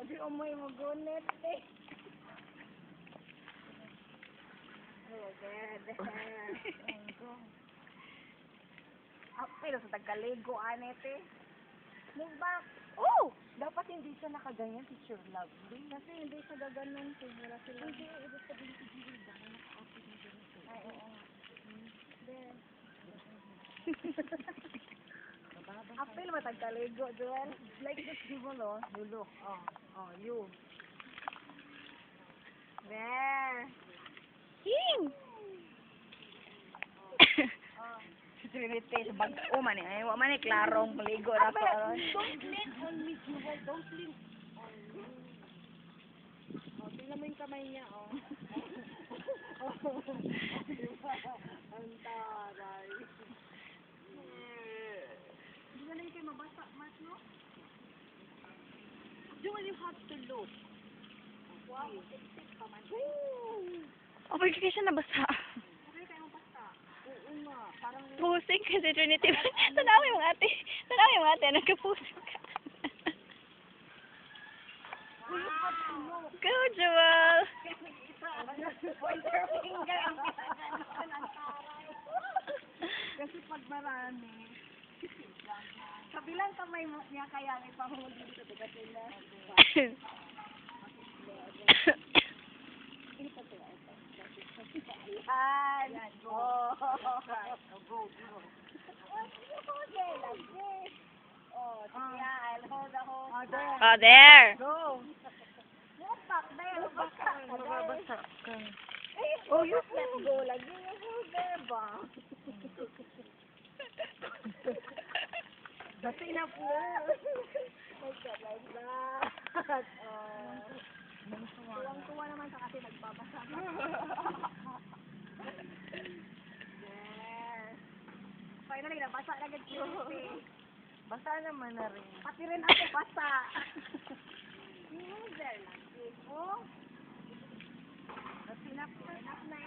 Di umoy mo gunit eh. Pero sa tagkaligo anete. Move back. Oh! Dapat hindi siya nakaganyan si Sure Lovely. Kasi hindi siya gaganon wala sila. Hindi, ibig sabihin si Gilda na naka-outfit na ganito. Ay, oo. There. Apil mo tagkaligo, Joel. Like this people, oh. You look. Oh, you. There. King! Si Trinity, sa bag-o man eh. Ay, wa man eh, klarong maligo na po. Don't lean on me, Joel. Don't lean on me. Oh, tingnan mo yung kamay niya, oh. Ang taray. Hindi na lang kayo mabasa, Mark, no? Joel, you have to look. Wow, tip-tip pa man. Oh, bakit kasi siya nabasa? Okay kayo mabasa. Oo nga, parang... Pusing kasi Trinity. Tanaw yung ate. Tanaw yung ate. Nagka-pusing ka. Go, Joel! Pointer finger ang kasi pag marami, kabilang kamay mo niya kaya may pahuli dito diba sila? Yan. Oh. Go. Okay, lagi. Oh, yeah, I'll hold the hose. Oh, there! Go. Move back there. Mababasa ka. Oh, you let go. Lagi yung hold there ba? That's enough na. Like that. Tuwang-tuwa naman sa kasi nagbabasa. Yes. Finally, nabasa na agad siya. Basa naman na rin. Pati rin ako basa. There lang. Oh. That's enough. Enough na.